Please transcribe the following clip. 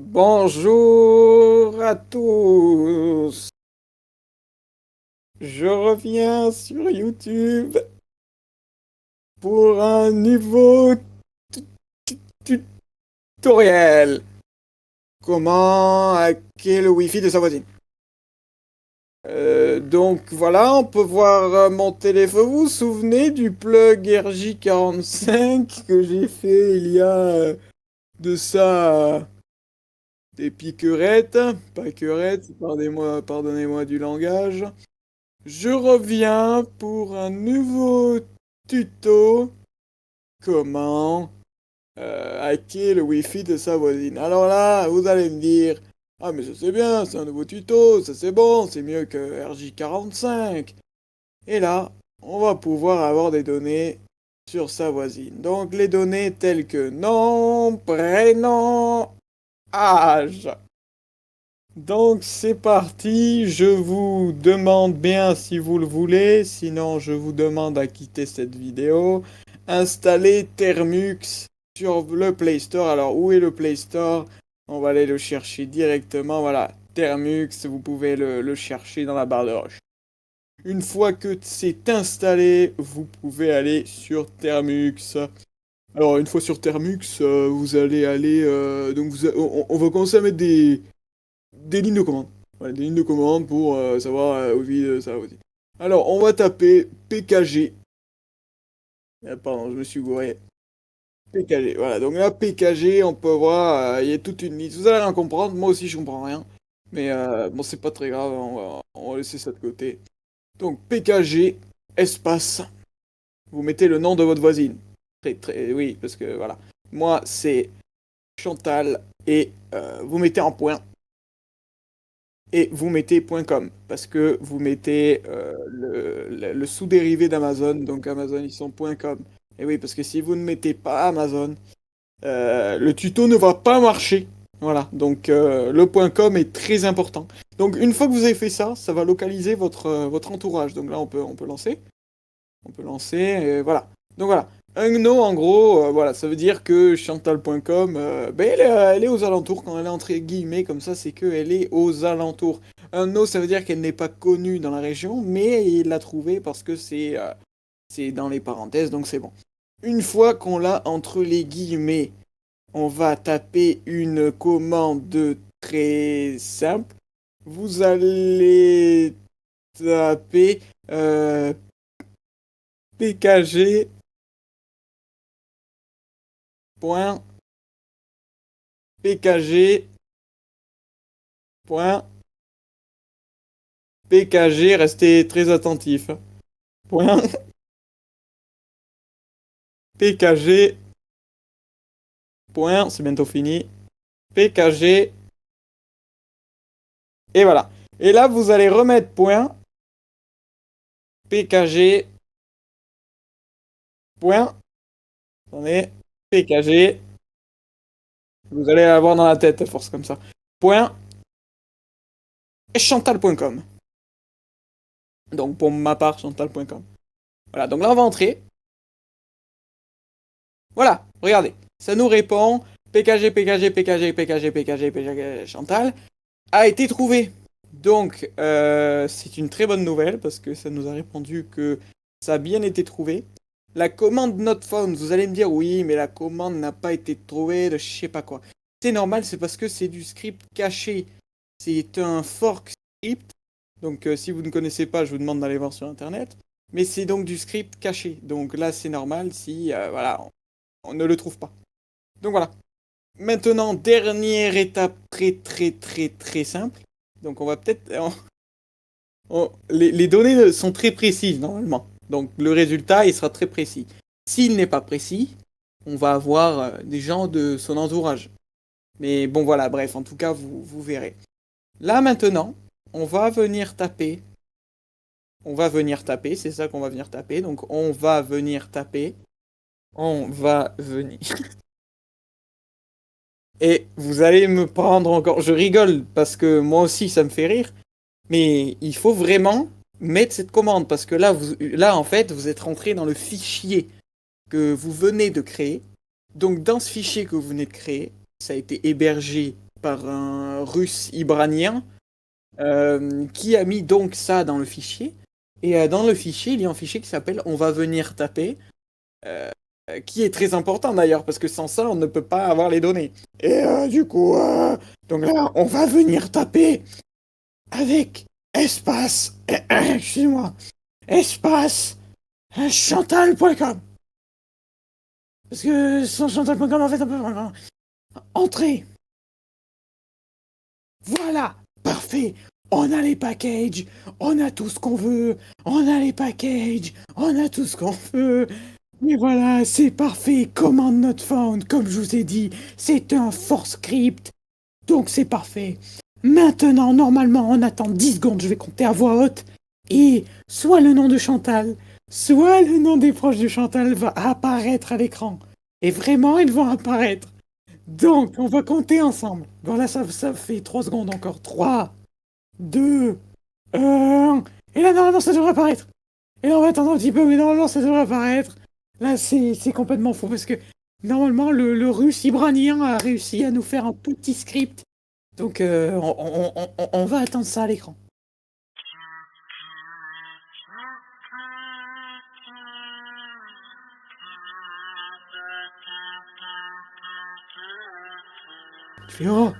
Bonjour à tous. Je reviens sur YouTube pour un nouveau tutoriel. Comment hacker le Wi-Fi de sa voisine. Donc voilà, on peut voir mon téléphone. Vous vous souvenez du plug RJ45 que j'ai fait il y a de ça des piquerettes, pas queurettes, pardonnez-moi du langage. Je reviens pour un nouveau tuto comment hacker le Wi-Fi de sa voisine. Alors là, vous allez me dire, ah mais ça c'est bien, c'est un nouveau tuto, ça c'est bon, c'est mieux que RJ45. Et là, on va pouvoir avoir des données sur sa voisine. Donc les données telles que nom, prénom, âge. Donc c'est parti, je vous demande bien si vous le voulez, sinon je vous demande à quitter cette vidéo. Installez Termux sur le Play Store. Alors où est le Play Store? On va aller le chercher directement. Voilà, Termux, vous pouvez le chercher dans la barre de recherche. Une fois que c'est installé, vous pouvez aller sur Termux. Alors une fois sur Termux, vous allez aller... donc on va commencer à mettre des lignes de commande. Voilà, des lignes de commande pour savoir où vit ça aussi. Alors, on va taper PKG. Ah, pardon, je me suis gouré. PKG, voilà. Donc là, PKG, on peut voir, il y a toute une liste. Vous allez rien comprendre, moi aussi je comprends rien. Mais bon, c'est pas très grave, on va laisser ça de côté. Donc PKG, espace, vous mettez le nom de votre voisine. Oui, parce que voilà. Moi, c'est Chantal, et vous mettez en point. Et vous mettez .com parce que vous mettez le sous-dérivé d'Amazon, donc Amazon ils sont .com. Et oui, parce que si vous ne mettez pas Amazon, le tuto ne va pas marcher. Voilà, donc le .com est très important. Donc une fois que vous avez fait ça, ça va localiser votre entourage. Donc là on peut lancer. On peut lancer, et voilà. Donc voilà. Un no, en gros, voilà, ça veut dire que Chantal.com, ben elle est aux alentours. Quand elle est entre guillemets comme ça, c'est qu'elle est aux alentours. Un no, ça veut dire qu'elle n'est pas connue dans la région, mais il l'a trouvée parce que c'est dans les parenthèses, donc c'est bon. Une fois qu'on l'a entre les guillemets, on va taper une commande très simple. Vous allez taper pkg point pkg point pkg, restez très attentifs. Point pkg point, c'est bientôt fini. Pkg, et voilà. Et là, vous allez remettre point pkg point, attendez, pkg, vous allez l'avoir dans la tête à force comme ça. Point chantal.com. Donc pour ma part, chantal.com. Voilà, donc là on va entrer. Voilà, regardez. Ça nous répond pkg Chantal a été trouvé. Donc, c'est une très bonne nouvelle parce que ça nous a répondu que ça a bien été trouvé. La commande not found, vous allez me dire oui, mais la commande n'a pas été trouvée de je sais pas quoi. C'est normal, c'est parce que c'est du script caché. C'est un fork script. Donc, si vous ne connaissez pas, je vous demande d'aller voir sur internet. Mais c'est donc du script caché. Donc là, c'est normal si voilà, on ne le trouve pas. Donc voilà. Maintenant, dernière étape très très très très simple. Donc on va peut-être... les données sont très précises normalement. Donc le résultat, il sera très précis. S'il n'est pas précis, on va avoir des gens de son entourage. Mais bon voilà, bref, en tout cas, vous verrez. Là maintenant, on va venir taper. On va venir taper, c'est ça qu'on va venir taper. Donc on va venir taper. On va venir. Et vous allez me prendre encore. Je rigole parce que moi aussi ça me fait rire. Mais il faut vraiment mettre cette commande parce que là en fait, vous êtes rentré dans le fichier que vous venez de créer. Donc dans ce fichier que vous venez de créer, ça a été hébergé par un russe iranien qui a mis donc ça dans le fichier. Et dans le fichier, il y a un fichier qui s'appelle On va venir taper, euh, qui est très important d'ailleurs, parce que sans ça, on ne peut pas avoir les données. Et du coup, donc là, on va venir taper avec espace, excusez-moi, espace, chantal.com. Parce que sans chantal.com, en fait, on peut... Entrée. Voilà, parfait. On a les packages, on a tout ce qu'on veut, on a les packages, on a tout ce qu'on veut. Mais voilà, c'est parfait. Command not found, comme je vous ai dit, c'est un force script, donc c'est parfait. Maintenant, normalement, on attend 10 secondes, je vais compter à voix haute. Et soit le nom de Chantal, soit le nom des proches de Chantal va apparaître à l'écran. Et vraiment, ils vont apparaître. Donc, on va compter ensemble. Bon, là, ça fait 3 secondes encore. 3, 2, 1. Et là, normalement, ça devrait apparaître. Et là, on va attendre un petit peu, mais normalement, ça devrait apparaître. Là, c'est complètement faux parce que normalement, le russe iranien a réussi à nous faire un petit script. Donc, on va attendre ça à l'écran. Je fais, oh,